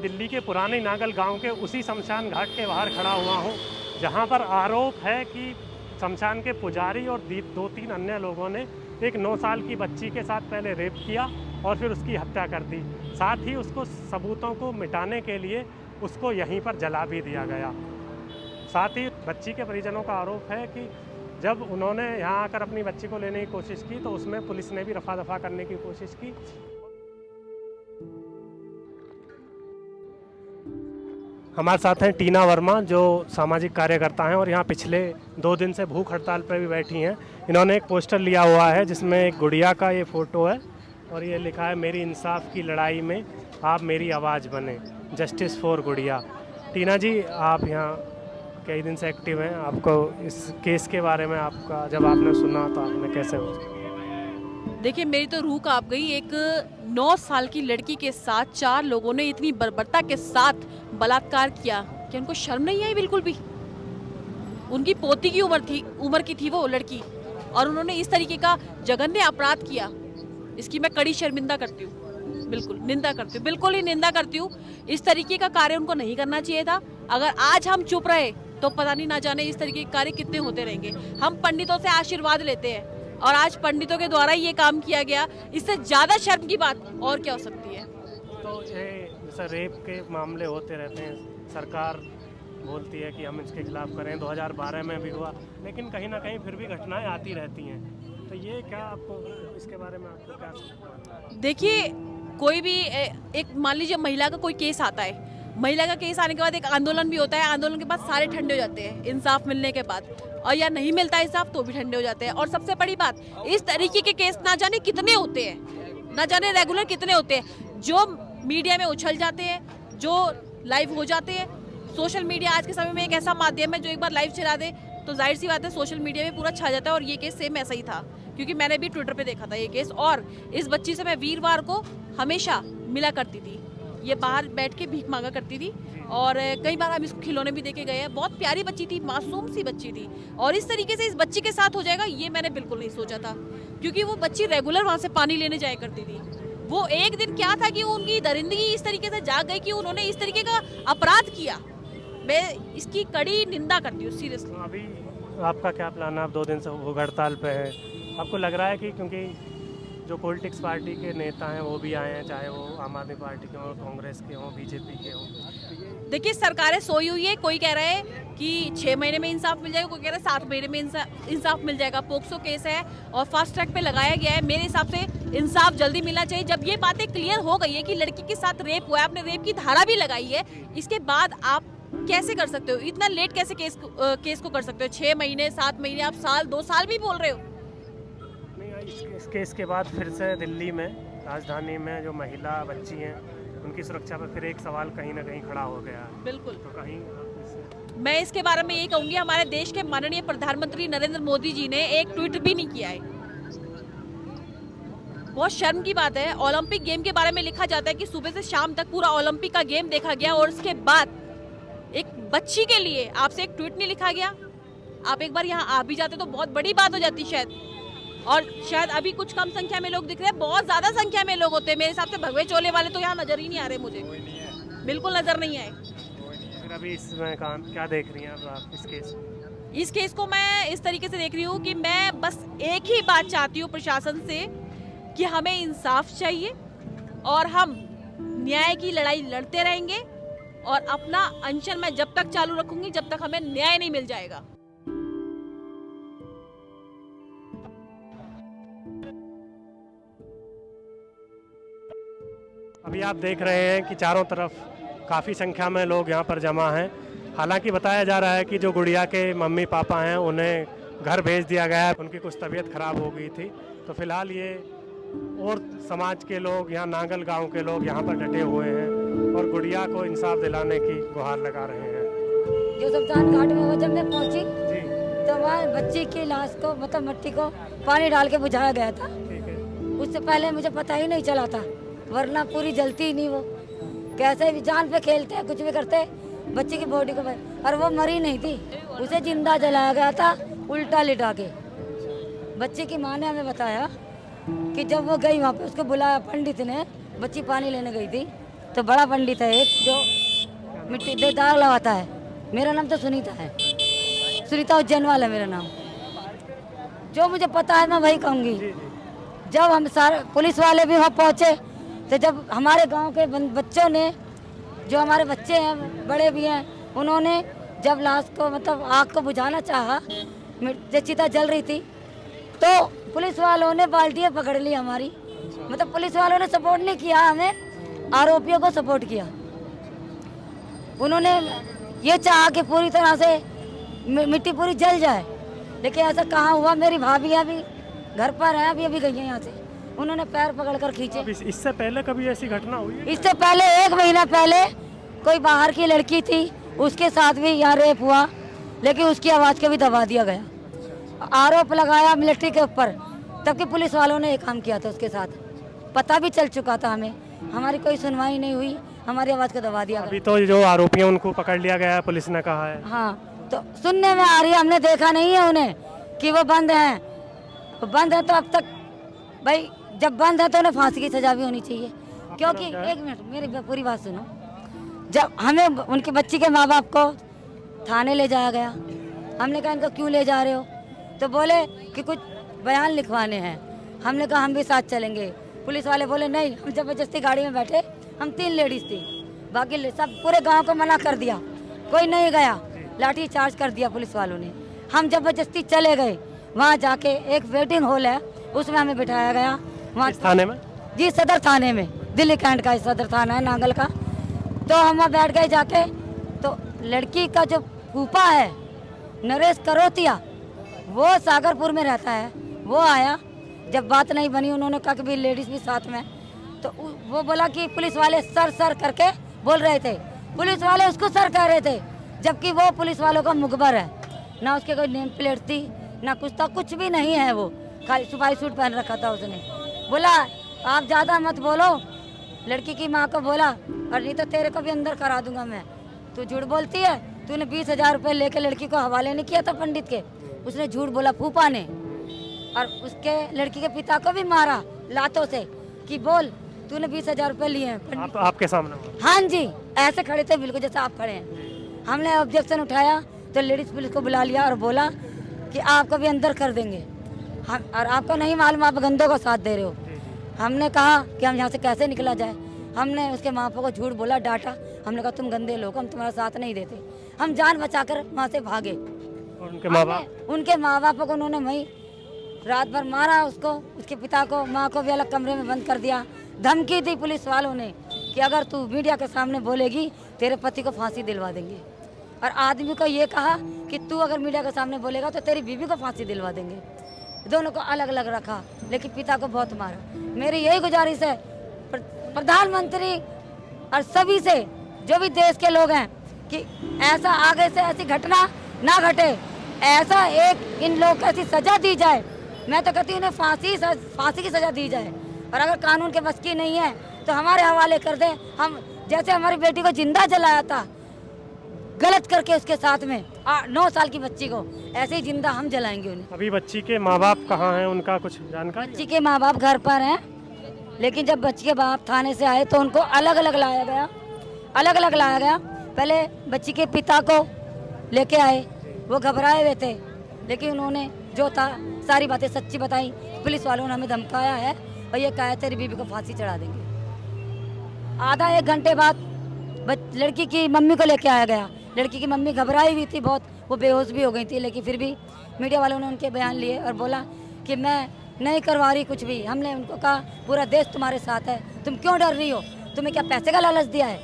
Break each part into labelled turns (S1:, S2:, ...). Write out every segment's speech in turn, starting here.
S1: दिल्ली के पुराने नागल गांव के उसी शमशान घाट के बाहर खड़ा हुआ हूं, जहां पर आरोप है कि शमशान के पुजारी और 2-3 अन्य लोगों ने एक 9 साल की बच्ची के साथ पहले रेप किया और फिर उसकी हत्या कर दी। साथ ही उसको सबूतों को मिटाने के लिए उसको यहीं पर जला भी दिया गया। साथ ही बच्ची के परिजनों का आरोप है कि जब उन्होंने यहाँ आकर अपनी बच्ची को लेने की कोशिश की तो उसमें पुलिस ने भी रफा दफा करने की कोशिश की। हमारे साथ हैं टीना वर्मा, जो सामाजिक कार्यकर्ता हैं और यहाँ पिछले 2 दिन से भूख हड़ताल पर भी बैठी हैं। इन्होंने एक पोस्टर लिया हुआ है जिसमें एक गुड़िया का ये फ़ोटो है और ये लिखा है, मेरी इंसाफ की लड़ाई में आप मेरी आवाज़ बने, जस्टिस फॉर गुड़िया। टीना जी, आप यहाँ कई दिन से एक्टिव हैं, आपको इस केस के बारे में आपका जब आपने सुना तो आपने कैसे?
S2: देखिए, मेरी तो रूह कांप गई। एक 9 साल की लड़की के साथ 4 लोगों ने इतनी बर्बरता के साथ बलात्कार किया कि उनको शर्म नहीं आई बिल्कुल भी। उनकी पोती की उम्र की थी वो लड़की, और उन्होंने इस तरीके का जघन्य अपराध किया। इसकी मैं कड़ी शर्मिंदा करती हूँ, बिल्कुल निंदा करती हूँ, बिल्कुल ही निंदा करती हूँ। इस तरीके का कार्य उनको नहीं करना चाहिए था। अगर आज हम चुप रहे तो पता नहीं ना जाने इस तरीके के कार्य कितने होते रहेंगे। हम पंडितों से आशीर्वाद लेते हैं और आज पंडितों के द्वारा ये काम किया गया। इससे ज़्यादा शर्म की बात और क्या हो सकती है?
S1: तो ये जैसे रेप के मामले होते रहते हैं, सरकार बोलती है कि हम इसके खिलाफ करें, 2012 में भी हुआ, लेकिन कहीं ना कहीं फिर भी घटनाएं आती रहती हैं। तो ये क्या आपको इसके बारे में आपको क्या?
S2: देखिए, कोई भी एक मान लीजिए महिला का कोई केस आता है, महिला का केस आने के बाद एक आंदोलन भी होता है। आंदोलन के बाद सारे ठंडे हो जाते हैं इंसाफ मिलने के बाद, और या नहीं मिलता इंसाफ तो भी ठंडे हो जाते हैं। और सबसे बड़ी बात, इस तरीके के केस ना जाने कितने होते हैं, ना जाने रेगुलर कितने होते हैं, जो मीडिया में उछल जाते हैं, जो लाइव हो जाते हैं। सोशल मीडिया आज के समय में एक ऐसा माध्यम है जो एक बार लाइव चला दे तो जाहिर सी बात है सोशल मीडिया में पूरा छा जाता है। और ये केस सेम ऐसा ही था, क्योंकि मैंने भी ट्विटर पे देखा था ये केस। और इस बच्ची से मैं वीरवार को हमेशा मिला करती थी, ये बाहर बैठ के भीख मांगा करती थी, और कई बार हम इसको खिलौने भी देके गए हैं। बहुत प्यारी बच्ची थी, मासूम सी बच्ची थी, और इस तरीके से इस बच्ची के साथ हो जाएगा ये मैंने बिल्कुल नहीं सोचा था, क्योंकि वो बच्ची रेगुलर वहाँ से पानी लेने जाया करती थी। वो एक दिन क्या था कि उनकी दरिंदगी इस तरीके से जाग गई कि उन्होंने इस तरीके का अपराध किया। मैं इसकी कड़ी निंदा करती हूँ सीरियसली।
S1: अभी आपका क्या प्लान है? आप 2 दिन से भूख हड़ताल पे हैं, आपको लग रहा है कि क्योंकि जो पॉलिटिक्स पार्टी के नेता हैं वो भी आए हैं, चाहे वो आम आदमी पार्टी के हों, कांग्रेस के हों, बीजेपी के हों?
S2: देखिए, सरकारें सोई हुई है। कोई कह रहा है कि 6 महीने में इंसाफ मिल जाएगा, कोई कह रहा है 7 महीने में इंसाफ मिल जाएगा। पोक्सो केस है और फास्ट ट्रैक पे लगाया गया है। मेरे हिसाब से इंसाफ जल्दी मिलना चाहिए। जब ये बातें क्लियर हो गई है कि लड़की के साथ रेप हुआ है, आपने रेप की धारा भी लगाई है, इसके बाद आप कैसे कर सकते हो? इतना लेट कैसे केस को कर सकते हो? 6 महीने, 7 महीने, आप साल 2 साल भी बोल रहे हो।
S1: इस केस के बाद फिर से दिल्ली में, राजधानी में जो महिला बच्ची हैं उनकी सुरक्षा पर फिर एक सवाल कहीं ना कहीं खड़ा हो गया है।
S2: बिल्कुल।
S1: तो कहीं
S2: मैं इसके बारे में यही कहूंगी, हमारे देश के माननीय प्रधानमंत्री नरेंद्र मोदी जी ने एक ट्वीट भी नहीं किया है। बहुत शर्म की बात है। ओलंपिक गेम के बारे में लिखा जाता है कि सुबह से शाम तक पूरा ओलंपिक का गेम देखा गया, और उसके बाद एक बच्ची के लिए आपसे एक ट्वीट नहीं लिखा गया। आप एक बार यहाँ आ भी जाते तो बहुत बड़ी बात हो जाती शायद। और शायद अभी कुछ कम संख्या में लोग दिख रहे हैं, बहुत ज्यादा संख्या में लोग होते हैं। मेरे हिसाब से भगवे चोले वाले तो यहाँ नजर ही नहीं आ रहे, मुझे बिल्कुल नजर नहीं आए।
S1: फिर अभी इसमें क्या देख रही हैं आप
S2: इस केस को? मैं इस तरीके से देख रही हूँ कि मैं बस एक ही बात चाहती हूँ प्रशासन से कि हमें इंसाफ चाहिए, और हम न्याय की लड़ाई लड़ते रहेंगे, और अपना अनशन मैं जब तक चालू रखूंगी जब तक हमें न्याय नहीं मिल जाएगा।
S1: अभी आप देख रहे हैं कि चारों तरफ काफ़ी संख्या में लोग यहाँ पर जमा हैं। हालांकि बताया जा रहा है कि जो गुड़िया के मम्मी पापा हैं उन्हें घर भेज दिया गया है, उनकी कुछ तबीयत खराब हो गई थी। तो फिलहाल ये और समाज के लोग, यहाँ नांगल गांव के लोग यहाँ पर डटे हुए हैं और गुड़िया को इंसाफ दिलाने की गुहार लगा रहे हैं।
S3: जो शमशान घाट में वो जब मैं पहुंची
S1: जी
S3: तो वहाँ बच्ची की लाश को मतलब मिट्टी को पानी डाल के बुझाया गया था।
S1: ठीक है।
S3: उससे पहले मुझे पता ही नहीं चला था, वरना पूरी जलती ही नहीं वो। कैसे भी जान पे खेलते हैं, कुछ भी करते बच्ची की बॉडी को, और वो मरी नहीं थी, उसे जिंदा जलाया गया था उल्टा लिटा के। बच्ची की माँ ने हमें बताया कि जब वो गई वहाँ पे, उसको बुलाया पंडित ने, बच्ची पानी लेने गई थी तो बड़ा पंडित है एक जो मिट्टी दे दाग लगाता है। मेरा नाम तो सुनीता है, सुनीता उज्जैनवाल है मेरा नाम। जो मुझे पता है मैं वही कहूँगी। जब हम सारे पुलिस वाले भी वहाँ पहुँचे तो जब हमारे गांव के बच्चों ने, जो हमारे बच्चे हैं बड़े भी हैं, उन्होंने जब लाश को मतलब आग को बुझाना चाहा, चिता जल रही थी, तो पुलिस वालों ने बाल्टियाँ पकड़ ली हमारी। मतलब पुलिस वालों ने सपोर्ट नहीं किया हमें, आरोपियों को सपोर्ट किया। उन्होंने ये चाहा कि पूरी तरह से मिट्टी पूरी जल जाए, लेकिन ऐसा कहाँ हुआ। मेरी भाभियाँ भी घर पर हैं, अभी गई हैं यहाँ से, उन्होंने पैर पकड़कर खींचे।
S1: इससे पहले कभी ऐसी घटना हुई है?
S3: इससे पहले 1 महीना पहले कोई बाहर की लड़की थी, उसके साथ भी यहाँ रेप हुआ, लेकिन उसकी आवाज़ को भी दबा दिया गया। आरोप लगाया मिलिट्री के ऊपर, तबकि पुलिस वालों ने एक काम किया था उसके साथ, पता भी चल चुका था हमें, हमारी कोई सुनवाई नहीं हुई, हमारी आवाज़ को दबा दिया गया।
S1: अभी तो जो आरोपी हैं उनको पकड़ लिया गया है, पुलिस ने कहा है।
S3: हाँ, तो सुनने में आ रही है, हमने देखा नहीं है उन्हें कि वो बंद हैं। वो बंद है तो अब तक भाई, जब बंद है तो उन्हें फांसी की सजा भी होनी चाहिए, क्योंकि 1 मिनट मेरी पूरी बात सुनो। जब हमें उनकी बच्ची के माँ बाप को थाने ले जाया गया, हमने कहा इनको क्यों ले जा रहे हो, तो बोले कि कुछ बयान लिखवाने हैं। हमने कहा हम भी साथ चलेंगे। पुलिस वाले बोले नहीं। हम जबरदस्ती गाड़ी में बैठे, हम 3 लेडीज थी, बाकी सब पूरे गांव को मना कर दिया, कोई नहीं गया, लाठी चार्ज कर दिया पुलिस वालों ने। हम जबरदस्ती चले गए, वहाँ जाके एक वेटिंग हॉल है, उसमें हमें बिठाया गया। वहाँ
S1: थाने में? जी,
S3: सदर थाने में, दिल्ली कैंट का सदर थाना है नांगल का। तो हम वहाँ बैठ गए जाके, तो लड़की का जो फूफा है नरेश करोतिया, वो सागरपुर में रहता है, वो आया। जब बात नहीं बनी, उन्होंने कहा कि भी लेडीज भी साथ में, तो वो बोला कि पुलिस वाले सर सर करके बोल रहे थे, पुलिस वाले उसको सर कह रहे थे, जबकि वो पुलिस वालों का मुखबर है, ना उसके कोई नेम प्लेट थी ना कुछ था, कुछ भी नहीं है। वो खाली सिपाही सूट पहन रखा था उसने। बोला आप ज़्यादा मत बोलो, लड़की की माँ को बोला, और नहीं तो तेरे को भी अंदर करा दूंगा मैं। तू झूठ बोलती है, तूने 20,000 रुपये लेके लड़की को हवाले नहीं किया था पंडित के, उसने झूठ बोला फूफा ने, और उसके लड़की के पिता को भी मारा लातों से कि बोल तूने 20,000 रुपये लिए हैं।
S1: आपके सामने?
S3: हाँ जी, ऐसे खड़े थे बिल्कुल जैसे आप खड़े हैं। हमने ऑब्जेक्शन उठाया तो लेडीज पुलिस को बुला लिया और बोला कि आपको भी अंदर कर देंगे, हम और आपको नहीं मालूम आप गंदों का साथ दे रहे हो। हमने कहा कि हम यहाँ से कैसे निकला जाए। हमने उसके माँ बाप को झूठ बोला, डांटा। हमने कहा तुम गंदे लोग, हम तुम्हारा साथ नहीं देते। हम जान बचाकर वहाँ से भागे।
S1: उनके माँ बाप
S3: को उन्होंने वहीं रात भर मारा, उसको, उसके पिता को, माँ को भी अलग कमरे में बंद कर दिया। धमकी दी पुलिस वालों ने कि अगर तू मीडिया के सामने बोलेगी तेरे पति को फांसी दिलवा देंगे, और आदमी को ये कहा कि तू अगर मीडिया के सामने बोलेगा तो तेरी बीवी को फांसी दिलवा देंगे। दोनों को अलग अलग रखा, लेकिन पिता को बहुत मारा। मेरी यही गुजारिश है प्रधानमंत्री और सभी से, जो भी देश के लोग हैं, कि ऐसा आगे से ऐसी घटना ना घटे, ऐसा एक इन लोग को ऐसी सजा दी जाए। मैं तो कहती हूँ उन्हें फांसी की सजा दी जाए, और अगर कानून के बस की नहीं है तो हमारे हवाले कर दें। हम जैसे हमारी बेटी को जिंदा जलाया था गलत करके उसके साथ में 9 साल की बच्ची को, ऐसे ही जिंदा हम जलाएंगे उन्हें।
S1: अभी बच्ची के माँ बाप कहाँ हैं, उनका कुछ जानकारी?
S3: बच्ची के माँ बाप घर पर हैं, लेकिन जब बच्ची के बाप थाने से आए तो उनको अलग अलग लाया गया। पहले बच्ची के पिता को लेके आए, वो घबराए हुए थे, लेकिन उन्होंने जो था सारी बातें सच्ची बताई। पुलिस वालों ने हमें धमकाया है और ये कहा तेरी बीबी को फांसी चढ़ा देंगे। आधा 1 घंटे बाद लड़की की मम्मी को लेके आया गया। लड़की की मम्मी घबराई हुई थी बहुत, वो बेहोश भी हो गई थी, लेकिन फिर भी मीडिया वालों ने उनके बयान लिए और बोला कि मैं नहीं करवा रही कुछ भी। हमने उनको कहा पूरा देश तुम्हारे साथ है, तुम क्यों डर रही हो, तुम्हें क्या पैसे का लालच दिया है,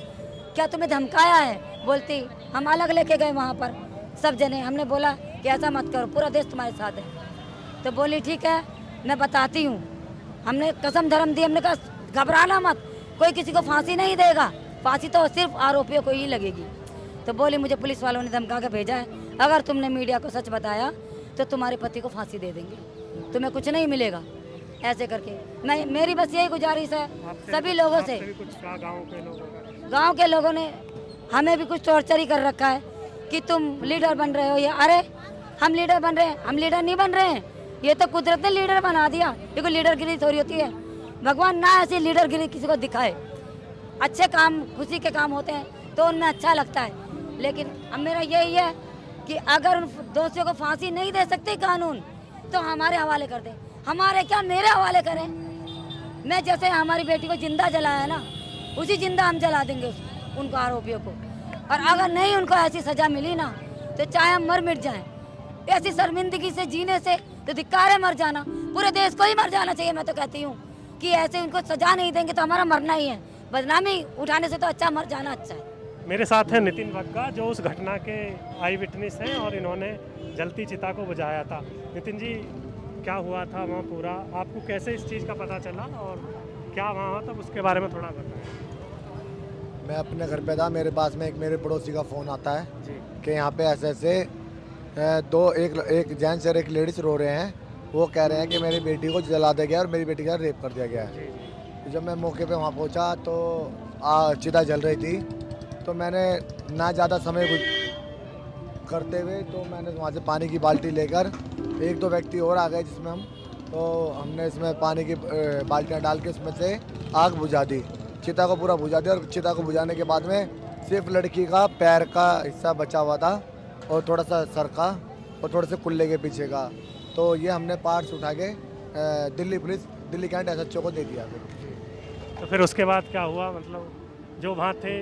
S3: क्या तुम्हें धमकाया है। बोलती हम अलग लेके गए वहाँ पर सब जने। हमने बोला कि ऐसा मत करो, पूरा देश तुम्हारे साथ है। तो बोली ठीक है मैं बताती हूँ। हमने कसम धर्म दी, हमने कहा घबराना मत, कोई किसी को फांसी नहीं देगा, फांसी तो सिर्फ आरोपियों को ही लगेगी। तो बोली मुझे पुलिस वालों ने धमका के भेजा है, अगर तुमने मीडिया को सच बताया तो तुम्हारे पति को फांसी दे देंगे, तुम्हें कुछ नहीं मिलेगा। ऐसे करके मैं, मेरी बस यही गुजारिश है सभी लोगों से। गांव के लोगों ने हमें भी कुछ टॉर्चर ही कर रखा है कि तुम लीडर बन रहे हो। ये अरे हम लीडर बन रहे हैं, हम लीडर नहीं बन रहे हैं, ये तो कुदरत ने लीडर बना दिया। ये कोई लीडरगिरी थोड़ी होती है, भगवान ना ऐसी लीडरगिरी किसी को दिखाए। अच्छे काम खुशी के काम होते हैं तो उनमें अच्छा लगता है, लेकिन अब मेरा यही है कि अगर उन दोषियों को फांसी नहीं दे सकते कानून तो हमारे हवाले कर दे। हमारे क्या, मेरे हवाले करें। मैं जैसे हमारी बेटी को जिंदा जलाया ना, उसी जिंदा हम जला देंगे उनको, आरोपियों को। और अगर नहीं उनको ऐसी सजा मिली ना तो चाहे हम मर मिट जाएं। ऐसी शर्मिंदगी से जीने से तो धिक्कार है मर जाना। पूरे देश को ही मर जाना चाहिए। मैं तो कहती हूँ कि ऐसे उनको सजा नहीं देंगे तो हमारा मरना ही है। बदनामी उठाने से तो अच्छा मर जाना अच्छा है।
S1: मेरे साथ है नितिन बग्गा, जो उस घटना के आई विटनेस हैं और इन्होंने जलती चिता को बुझाया था। नितिन जी, क्या हुआ था वहाँ पूरा, आपको कैसे इस चीज़ का पता चला और क्या वहाँ हुआ, तब उसके बारे में थोड़ा बताएं।
S4: मैं अपने घर पे था, मेरे पास में एक मेरे पड़ोसी का फ़ोन आता है कि यहाँ पे ऐसे एक जेंट्स और एक लेडीज़ रो रहे हैं। वो कह रहे हैं कि मेरी बेटी को जला दिया गया और मेरी बेटी का रेप कर दिया गया है। तो जब मैं मौके पे वहाँ पहुँचा तो चिता जल रही थी, तो मैंने ना ज़्यादा समय कुछ करते हुए तो मैंने वहाँ से पानी की बाल्टी लेकर, एक दो व्यक्ति और आ गए जिसमें हमने इसमें पानी की बाल्टियाँ डाल के उसमें से आग बुझा दी, चिता को पूरा बुझा दिया। और चिता को बुझाने के बाद में सिर्फ लड़की का पैर का हिस्सा बचा हुआ था और थोड़ा सा सर का और थोड़े से कुल्ले के पीछे का। तो ये हमने पार्ट्स उठा के दिल्ली कैंट SHO को दे दिया।
S1: तो फिर उसके बाद क्या हुआ, मतलब जो वहाँ थे,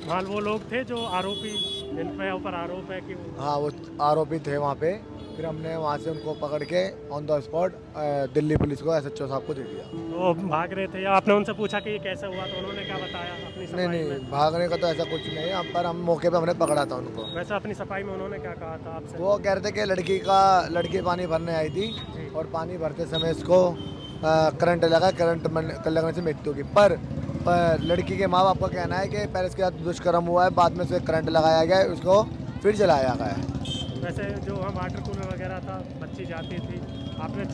S1: वहाँ वो लोग थे जो आरोपी, इन पे ऊपर आरोप है कि
S4: हाँ वो आरोपी थे वहाँ पे। फिर हमने वहाँ से उनको पकड़ के on the spot Delhi police को SHO साहब को दे दिया।
S1: तो वो भाग रहे थे या आपने उनसे पूछा कि ये कैसे हुआ, तो उन्होंने क्या बताया अपनी सफाई
S4: नहीं,
S1: में?
S4: भागने का तो ऐसा कुछ नहीं है, पर हम मौके पे हमने पकड़ा था उनको।
S1: वैसे अपनी सफाई में उन्होंने क्या कहा था आपसे?
S4: वो कह रहे थे कि लड़की पानी भरने आई थी और पानी भरते समय इसको करंट लगा, करंट लगने से मृत्यु की। पर लड़की के माँ बाप का कहना है कि पहले इसके साथ दुष्कर्म हुआ है, बाद में उसे करंट लगाया गया है, उसको फिर जलाया गया है।
S1: वैसे जो वहाँ वाटर कूलर वगैरह था, बच्ची जाती थी, आपने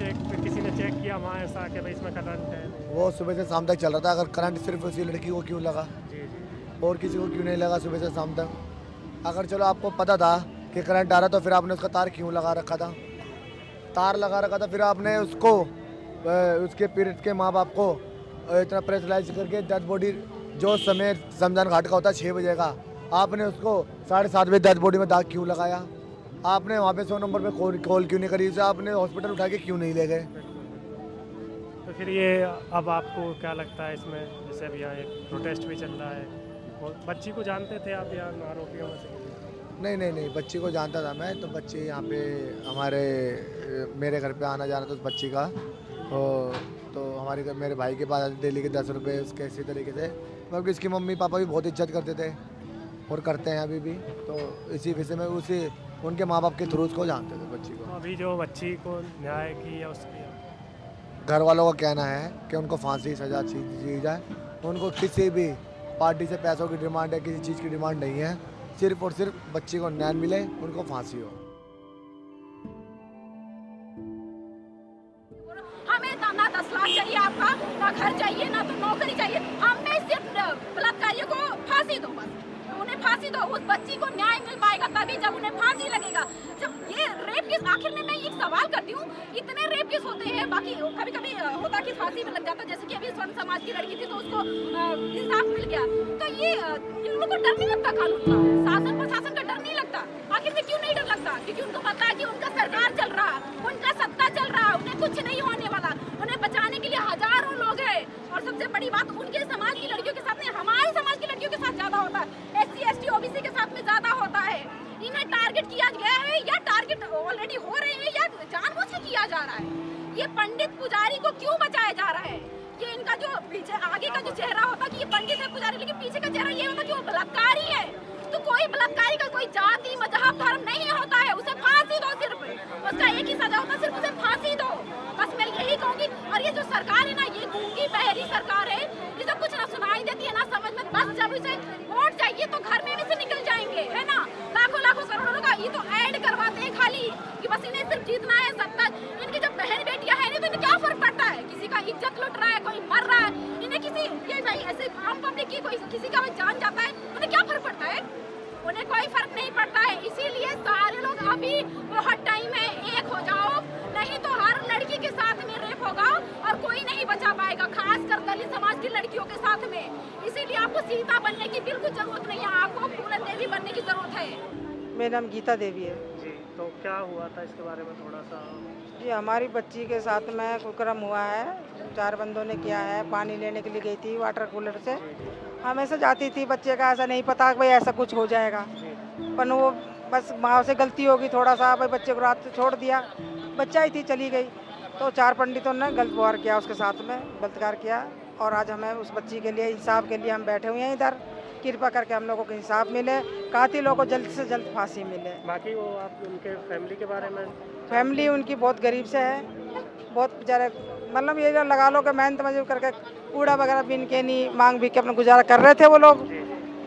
S1: किसी ने चेक किया वहाँ ऐसा कि भाई इसमें करंट है?
S4: वो सुबह से शाम तक चल रहा था। अगर करंट सिर्फ उसी लड़की को क्यों लगा और किसी को क्यों नहीं लगा सुबह से शाम तक? अगर चलो आपको पता था कि करंट आ रहा तो फिर आपने उसका तार क्यों लगा रखा था? तार लगा रखा था, फिर आपने उसको उसके पीड़ित के माँ बाप को इतना प्रेशराइज करके डेड बॉडी, जो समय शमशान घाट का होता है 6 बजे का, आपने उसको 7:30 बजे डेड बॉडी में दाग क्यों लगाया? आपने वहाँ पे 100 नंबर पे कॉल क्यों नहीं करी? उसे आपने हॉस्पिटल उठा के क्यों नहीं ले गए?
S1: तो फिर ये अब आपको क्या लगता है इसमें, जैसे अभी यहाँ एक प्रोटेस्ट भी चल रहा है, और बच्ची को जानते थे आप यहाँ आरोपियों में से?
S4: नहीं, बच्ची को जानता था मैं। तो बच्ची यहाँ पे मेरे घर पे आना जाना था उस बच्ची का। तो मेरे भाई के पास डेली के 10 रुपये उसके इसी तरीके से, क्योंकि इसकी मम्मी पापा भी बहुत इज्जत करते थे और करते हैं अभी भी। तो इसी विषय में उनके माँ बाप के थ्रू उसको जानते थे बच्ची को।
S1: अभी जो बच्ची को न्याय की या उसकी
S4: घर वालों का कहना है कि उनको फांसी सजा दी जाए। उनको किसी भी पार्टी से पैसों की डिमांड है, किसी चीज़ की डिमांड नहीं है, सिर्फ और सिर्फ बच्ची को न्याय मिले, उनको फांसी हो।
S5: हमें ना 10 लाख चाहिए आपका, ना घर चाहिए, ना तो नौकरी चाहिए, हमें सिर्फ बलात्कारियों को फांसी दो, बस उन्हें फांसी दो। उस बच्ची को न्याय मिल पाएगा तभी जब उन्हें फांसी लगेगा। जब ये रेप केस, आखिर में मैं एक सवाल करती हूँ, इतने रेप केस होते हैं, बाकी कभी कभी होता कि फांसी में लग जाता, जैसे कि अभी स्वर्ण समाज की लड़की थी तो उसको इंसाफ मिल गया। तो ये इन लोगों को डर नहीं लगता कानून का, शासन प्रशासन का डर नहीं लगता? आखिर में क्यों नहीं डर लगता? क्योंकि उनको पता है कि उनका सरकार चल रहा, उनका सत्ता चल रहा, उन्हें कुछ नहीं होने वाला, उन्हें बचाने के लिए हजारों लोग हैं। और सबसे बड़ी बात, उनके समाज की लड़कियों के साथ नहीं, हमारे समाज की लड़कियों के साथ ज्यादा होता है, SC ST OBC के साथ में ज्यादा होता है। इन्हें टारगेट किया गया है या टारगेट ऑलरेडी हो रहे हैं या जानबूझ के किया जा रहा है? ये पंडित पुजारी को क्यों बचाया जा रहा है? ये इनका जो पीछे आगे का जो चेहरा होता कि ये पंडित है पुजारी, लेकिन पीछे का चेहरा ये होता कि वो बलात्कारी है। तो कोई बलात्कारी का कोई जाति मजहब धर्म नहीं होता है, उसे फांसी दो, सिर्फ उसका एक ही सजा होता है, सिर्फ उसे फांसी दो। बस मैं यही कहूंगी। और ये जो सरकार है ना, ये गूंगी बहरी सरकार है, इसे कुछ ना सुनाई देती है ना समझ में, बस जब से वोट चाहिए तो घर में भी से निकल जाएंगे, है ना। लाखों लाखों करोड़ों का ये तो ऐड करवाते हैं खाली कि बस इन्हें सिर्फ जीतना है सत्ता। इनकी जब बहन बेटियां हैं नहीं तो इन्हें क्या फर्क पड़ता है, किसी का इज्जत लुट रहा है, कोई मर रहा है, इन्हें किसी ये भाई ऐसे आम पब्लिक की कोई किसी का जान जाता है उन्हें क्या फर्क पड़ता है, उन्हें कोई फर्क नहीं पड़ता है। इसीलिए सारे लोग अभी बहुत टाइम है, एक हो जाओ, नहीं तो हर लड़की के साथ में रेप होगा और कोई नहीं बचा पाएगा, खासकर दलित समाज की लड़कियों के साथ में। इसीलिए आपको सीता बनने की बिल्कुल जरूरत नहीं है, आपको फूलन देवी बनने की जरूरत है।
S6: मेरा नाम गीता देवी है
S1: जी, तो क्या हुआ था इसके बारे में थोड़ा सा?
S6: जी। हमारी बच्ची के साथ में कुकर्म हुआ है, 4 बंदों ने किया है। पानी लेने के लिए गई थी वाटर कूलर से, हमेशा जाती थी। बच्चे का ऐसा नहीं पता कि भाई ऐसा कुछ हो जाएगा, पर वो बस माँ से गलती होगी थोड़ा सा, भाई बच्चे को रात छोड़ दिया, बच्चा ही थी चली गई। तो 4 पंडितों ने गलत व्यवहार किया उसके साथ में, बलात्कार किया। और आज हमें उस बच्ची के लिए इंसाफ के लिए हम बैठे हुए हैं इधर। कृपा करके हम लोगों को इंसाफ मिले, कातिलों को जल्द से जल्द फांसी मिले।
S1: बाकी वो आप उनके फैमिली के बारे में?
S6: फैमिली उनकी बहुत गरीब से है, बहुत बेचारे, मतलब ये लगा लो कि मेहनत मजदूर करके कूड़ा वगैरह बीन के नहीं मांग भी के अपना गुजारा कर रहे थे वो लोग।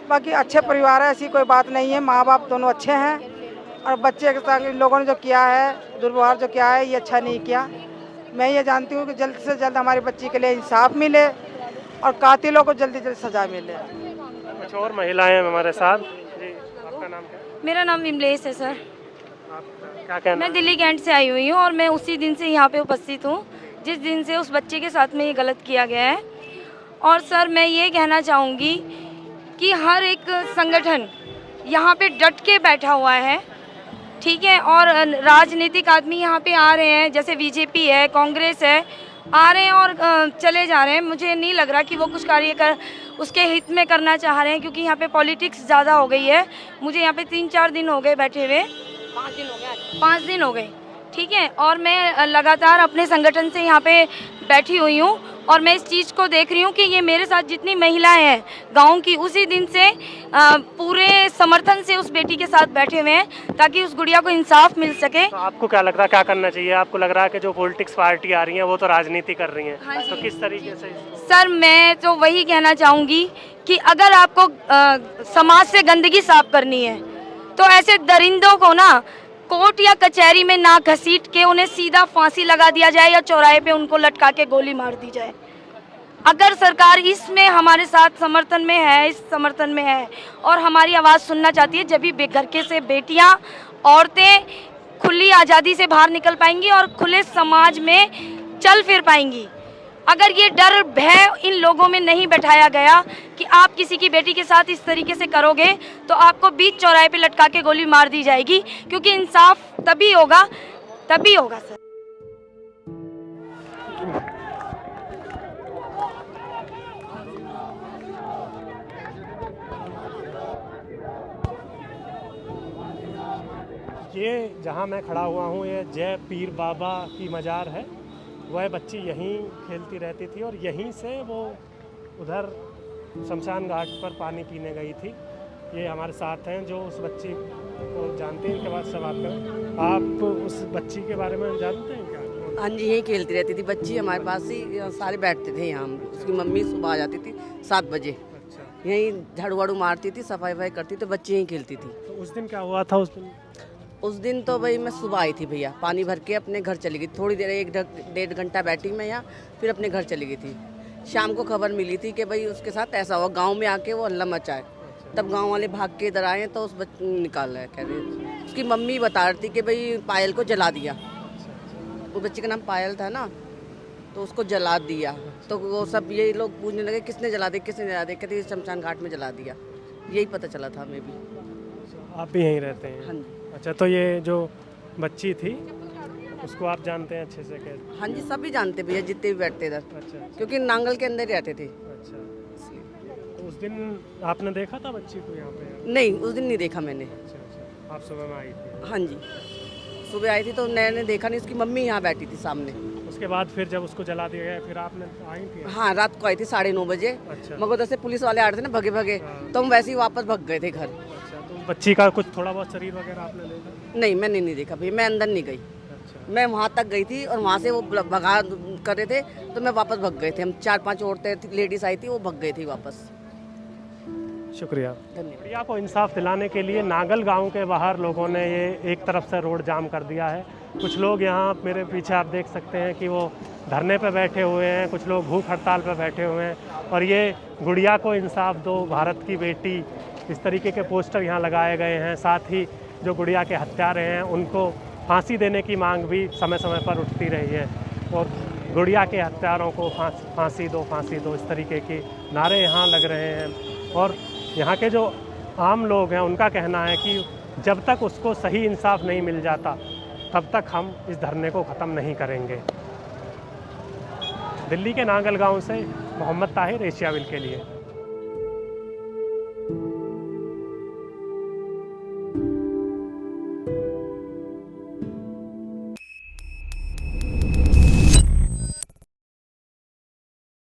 S6: बाकी अच्छे परिवार है, ऐसी कोई बात नहीं है, माँ बाप दोनों अच्छे हैं। और बच्चे के साथ लोगों ने जो किया है, दुर्व्यवहार जो किया है, ये अच्छा नहीं किया। मैं ये जानती हूँ कि जल्द से जल्द हमारी बच्ची के लिए इंसाफ मिले और कातिलों को जल्दी जल्द सजा मिले।
S1: कुछ और महिलाएं हैं हमारे साथ। जी, आपका नाम क्या है?
S7: मेरा नाम विमलेश है सर।
S1: आप क्या कहना?
S7: मैं दिल्ली कैंट से आई हुई हूँ और मैं उसी दिन से यहाँ पे उपस्थित हूँ जिस दिन से उस बच्चे के साथ में ये गलत किया गया है। और सर मैं ये कहना चाहूँगी कि हर एक संगठन यहाँ पे डट के बैठा हुआ है, ठीक है। और राजनीतिक आदमी यहाँ पे आ रहे हैं, जैसे बीजेपी है, कांग्रेस है, आ रहे हैं और चले जा रहे हैं। मुझे नहीं लग रहा कि वो कुछ कार्य उसके हित में करना चाह रहे हैं, क्योंकि यहाँ पे पॉलिटिक्स ज़्यादा हो गई है। मुझे यहाँ पे 3-4 दिन हो गए बैठे हुए, 5 दिन हो गए, ठीक है। और मैं लगातार अपने संगठन से यहाँ पे बैठी हुई हूँ और मैं इस चीज़ को देख रही हूँ कि ये मेरे साथ जितनी महिलाएं हैं गांव की, उसी दिन से पूरे समर्थन से उस बेटी के साथ बैठे हुए हैं ताकि उस गुड़िया को इंसाफ मिल सके।
S1: तो आपको क्या लगता है क्या करना चाहिए? आपको लग रहा है कि जो पॉलिटिक्स पार्टी आ रही हैं वो तो राजनीति कर रही हैं,
S7: हाँ
S1: तो
S7: जी।
S1: किस तरीके से?
S7: सर मैं तो वही कहना चाहूँगी कि अगर आपको समाज से गंदगी साफ करनी है तो ऐसे दरिंदों को ना कोर्ट या कचहरी में ना घसीट के उन्हें सीधा फांसी लगा दिया जाए या चौराहे पे उनको लटका के गोली मार दी जाए। अगर सरकार इसमें हमारे साथ समर्थन में है, इस समर्थन में है और हमारी आवाज़ सुनना चाहती है, जब भी बेघर के से बेटियां, औरतें खुली आज़ादी से बाहर निकल पाएंगी और खुले समाज में चल फिर पाएंगी। अगर ये डर भय इन लोगों में नहीं बैठाया गया कि आप किसी की बेटी के साथ इस तरीके से करोगे तो आपको बीच चौराहे पे लटका के गोली मार दी जाएगी, क्योंकि इंसाफ तभी होगा सर।
S1: ये जहाँ मैं खड़ा हुआ हूँ ये जय पीर बाबा की मज़ार है। वह बच्ची यहीं खेलती रहती थी और यहीं से वो उधर शमशान घाट पर पानी पीने गई थी। ये हमारे साथ हैं जो उस बच्ची को जानते हैं, इनके बाद से बात करें। आप उस बच्ची के बारे में जानते हैं क्या?
S8: हाँ जी, यहीं खेलती रहती थी बच्ची, हमारे पास ही सारे बैठते थे यहाँ। उसकी मम्मी सुबह आ जाती थी 7 बजे,
S1: अच्छा।
S8: यहीं झाड़ू वाड़ू मारती थी, सफाई वफाई करती, तो बच्ची यहीं खेलती थी।
S1: तो उस दिन क्या हुआ था?
S8: उस दिन तो भाई मैं सुबह आई थी भैया, पानी भर के अपने घर चली गई। थोड़ी देर 1-1.5 घंटा बैठी मैं यहाँ, फिर अपने घर चली गई थी। शाम को खबर मिली थी कि भाई उसके साथ ऐसा हुआ, गांव में आके वो हल्ला मचा है। तब गांव वाले भाग के इधर आए तो उस बच्चे निकाल रहा है, कह रहे उसकी मम्मी बता रही थी कि भाई पायल को जला दिया। वो बच्चे का नाम पायल था ना, तो उसको जला दिया। तो वो सब ये लोग पूछने लगे किसने जला दिया, किसने जला दिया, कहते शमशान घाट में जला दिया। यही पता चला था हमें भी।
S1: आप भी यहीं रहते हैं?
S8: हाँ जी।
S1: अच्छा, तो ये जो बच्ची थी उसको आप जानते हैं अच्छे से? कैसे?
S8: हाँ जी, सभी जानते भैया, जितने भी बैठते इधर,
S1: अच्छा,
S8: क्योंकि नांगल के अंदर ही रहते थे।
S1: अच्छा। तो उस दिन आपने देखा था बच्ची को यहाँ पे?
S8: नहीं, उस दिन नहीं देखा मैंने।
S1: अच्छा, आप सुबह में आई थी?
S8: हाँ जी, सुबह आई थी तो मैंने देखा नहीं, उसकी मम्मी यहाँ बैठी थी सामने।
S1: उसके बाद फिर जब उसको जला दिया गया फिर आपने आई थी?
S8: हाँ, रात को आई थी 9:30 बजे।
S1: अच्छा।
S8: मगर उधर से पुलिस वाले आ रहे थे ना, भगे भगे, तो हम वैसे ही वापस भग गए थे घर।
S1: अच्छा, तो बच्ची का कुछ थोड़ा बहुत शरीर वगैरह आपने देखा?
S8: नहीं, मैंने नहीं देखा भैया, मैं अंदर नहीं गई।
S1: अच्छा।
S8: मैं वहाँ तक गई थी और वहाँ से वो भगा कर रहे थे तो मैं वापस भग गए थे। हम 4-5 औरतें लेडीज़ आई थी, वो भग गई थी वापस।
S1: शुक्रिया।
S8: धन्यवाद।
S1: गुड़िया को इंसाफ दिलाने के लिए नागल गांव के बाहर लोगों ने ये एक तरफ से रोड जाम कर दिया है। कुछ लोग यहाँ मेरे पीछे आप देख सकते हैं कि वो धरने पे बैठे हुए हैं, कुछ लोग भूख हड़ताल पे बैठे हुए हैं और ये गुड़िया को इंसाफ दो, भारत की बेटी, इस तरीके के पोस्टर यहाँ लगाए गए हैं। साथ ही जो गुड़िया के हत्यारे हैं उनको फांसी देने की मांग भी समय समय पर उठती रही है और गुड़िया के हत्यारों को फांसी दो, इस तरीके के नारे यहाँ लग रहे हैं। और यहाँ के जो आम लोग हैं उनका कहना है कि जब तक उसको सही इंसाफ नहीं मिल जाता तब तक हम इस धरने को ख़त्म नहीं करेंगे। दिल्ली के नागल गांव से मोहम्मद ताहिर, एशिया विल के लिए।